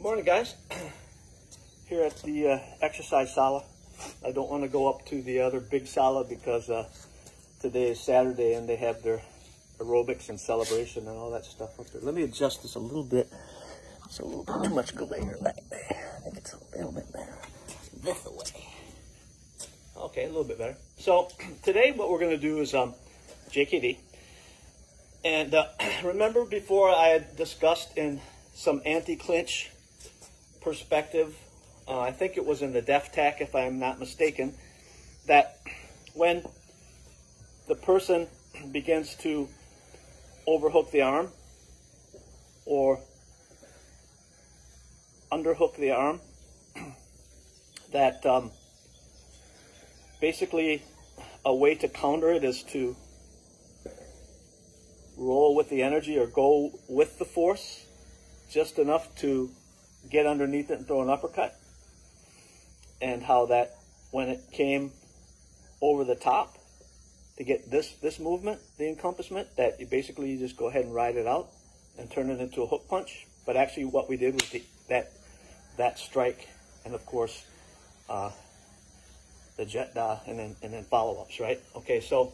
Morning, guys. Here at the exercise sala. I don't want to go up to the other big sala because today is Saturday and they have their aerobics and celebration and all that stuff up there. Let me adjust this a little bit. It's a little bit too much glare back there. I think it's a little bit better this way. Okay, a little bit better. So today what we're going to do is JKD. And remember before I had discussed in some anti-clinch perspective, I think it was in the def tac if I am not mistaken, that when the person begins to overhook the arm or underhook the arm, that basically a way to counter it is to roll with the energy or go with the force just enough to get underneath it and throw an uppercut. And how that when it came over the top to get this movement, the encompassment, that you basically you just go ahead and ride it out and turn it into a hook punch. But actually what we did was that strike and of course the JKD and then follow-ups, right? Okay, so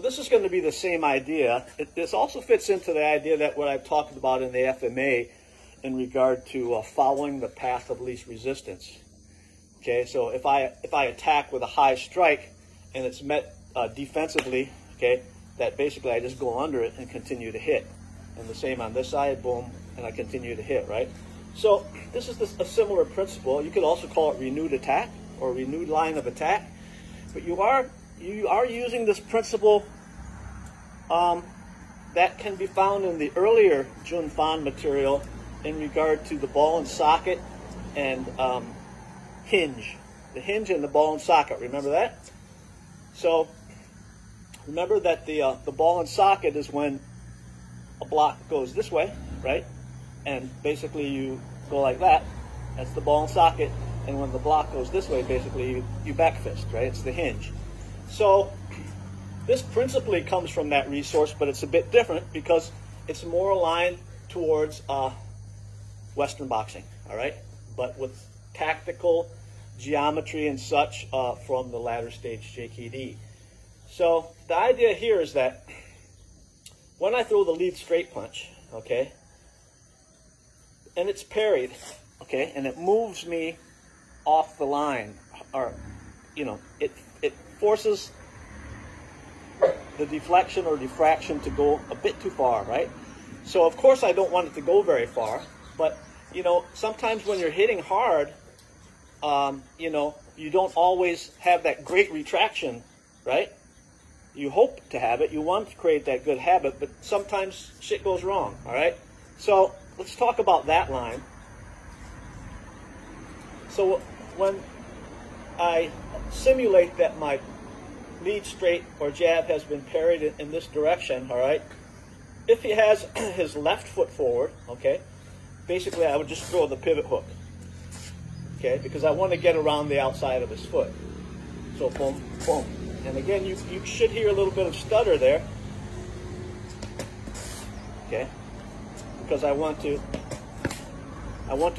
this is going to be the same idea. This also fits into the idea that what I've talked about in the FMA in regard to following the path of least resistance. Okay, so if I attack with a high strike and it's met defensively, okay, that basically I just go under it and continue to hit. And the same on this side, boom, and I continue to hit, right? So this is a similar principle. You could also call it renewed attack or renewed line of attack. But you are using this principle that can be found in the earlier Jun Fan material in regard to the ball and socket and hinge. The hinge and the ball and socket, remember that? So remember that the ball and socket is when a block goes this way, right? And basically you go like that. That's the ball and socket. And when the block goes this way, basically you back fist, right? It's the hinge. So this principally comes from that resource, but it's a bit different because it's more aligned towards Western boxing, all right? But with tactical geometry and such from the latter stage JKD. So the idea here is that when I throw the lead straight punch, okay, and it's parried, okay, and it moves me off the line, or, you know, it forces the deflection or diffraction to go a bit too far, right? So of course I don't want it to go very far, but you know, sometimes when you're hitting hard, you know, you don't always have that great retraction, right? You hope to have it, you want to create that good habit, but sometimes shit goes wrong, all right? So let's talk about that line. So when I simulate that my lead straight or jab has been parried in this direction, all right, if he has his left foot forward, okay, basically I would just throw the pivot hook, okay, because I want to get around the outside of his foot. So boom, boom. And again, you should hear a little bit of stutter there, okay, because I want to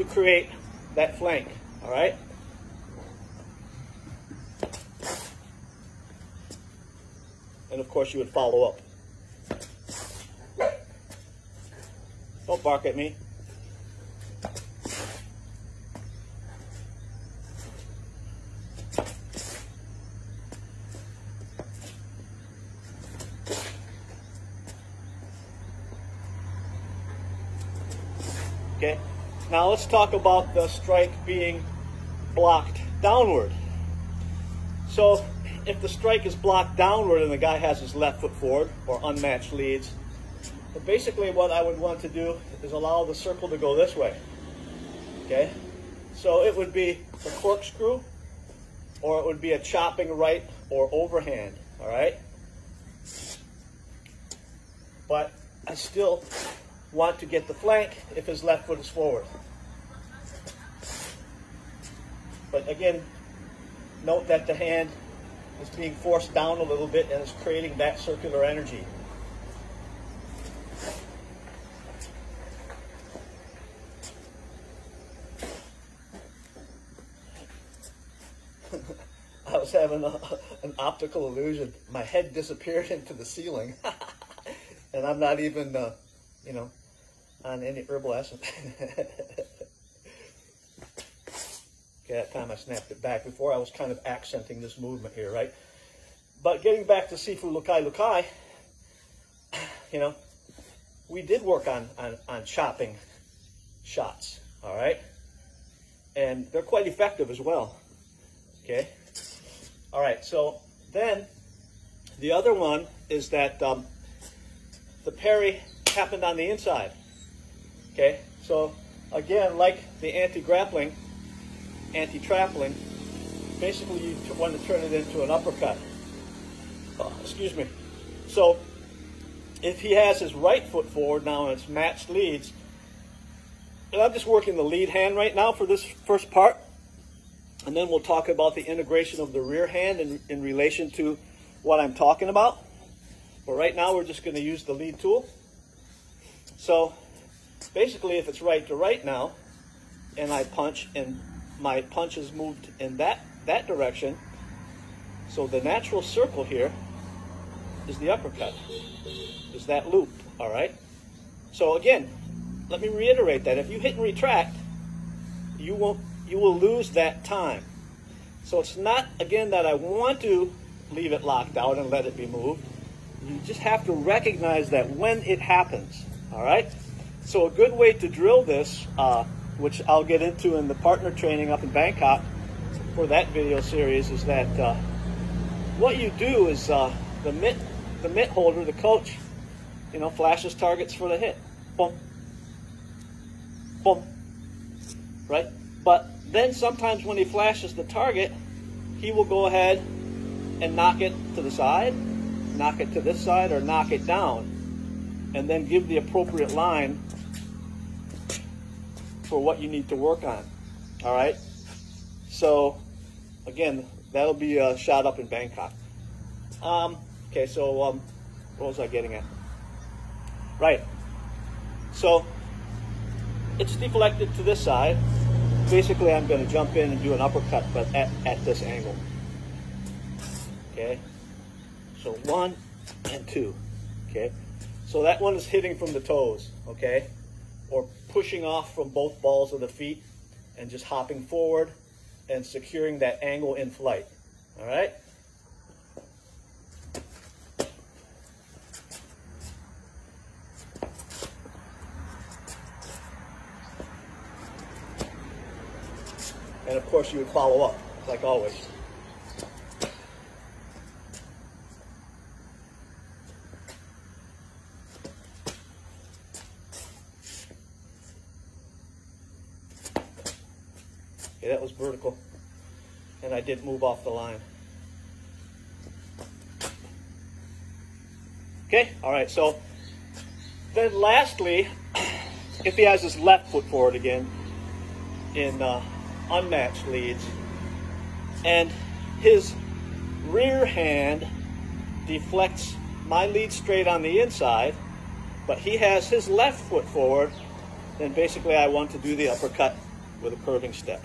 create that flank, all right? And of course you would follow up. Don't bark at me. Okay, now let's talk about the strike being blocked downward. So if the strike is blocked downward and the guy has his left foot forward or unmatched leads, but basically what I would want to do is allow the circle to go this way. Okay, so it would be a corkscrew or it would be a chopping right or overhand, all right? But I still want to get the flank if his left foot is forward. But again, note that the hand is being forced down a little bit and is creating that circular energy. was having an optical illusion. My head disappeared into the ceiling. And I'm not even, you know, on any herbal essence. Okay, that time I snapped it back. Before I was kind of accenting this movement here, right? But getting back to Sifu Lukai Lukai, you know, we did work on chopping shots, all right? And they're quite effective as well, okay? All right, so then the other one is that the parry happened on the inside, okay? So again, like the anti-grappling, anti-trappling, basically you want to turn it into an uppercut. Excuse me. So if he has his right foot forward now and it's matched leads, and I'm just working the lead hand right now for this first part, and then we'll talk about the integration of the rear hand in relation to what I'm talking about. But right now we're just going to use the lead tool. So basically if it's right to right now, and I punch and my punch is moved in that direction, so the natural circle here is the uppercut, is that loop, all right? So again, let me reiterate that if you hit and retract, you will lose that time. So it's not, again, that I want to leave it locked out and let it be moved. You just have to recognize that when it happens, all right? So a good way to drill this, which I'll get into in the partner training up in Bangkok for that video series, is that what you do is the mitt holder, the coach, you know, flashes targets for the hit. Boom. Boom. Right? But then sometimes when he flashes the target, he will go ahead and knock it to the side, knock it to this side, or knock it down, and then give the appropriate line for what you need to work on. All right? So, again, that'll be shot up in Bangkok. Okay, so what was I getting at? Right. So, it's deflected to this side. Basically, I'm going to jump in and do an uppercut, but at this angle. Okay? So 1 and 2. Okay? So that one is hitting from the toes. Okay? Or pushing off from both balls of the feet and just hopping forward and securing that angle in flight. All right? And of course you would follow up, like always. Okay, that was vertical, and I did move off the line. Okay, all right, so then lastly, if he has his left foot forward again in unmatched leads, and his rear hand deflects my lead straight on the inside, but he has his left foot forward, then basically I want to do the uppercut with a curving step.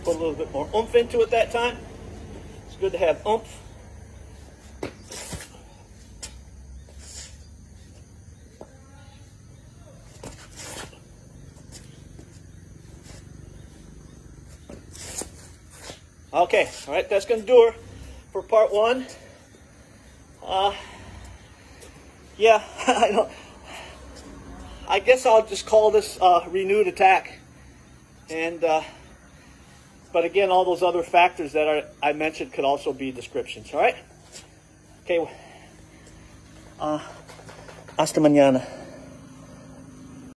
Put a little bit more oomph into it that time. It's good to have oomph. Okay, all right, that's going to do her for part one. Yeah, I guess I'll just call this renewed attack. And but again, all those other factors that I mentioned could also be descriptions, all right? Okay, hasta mañana.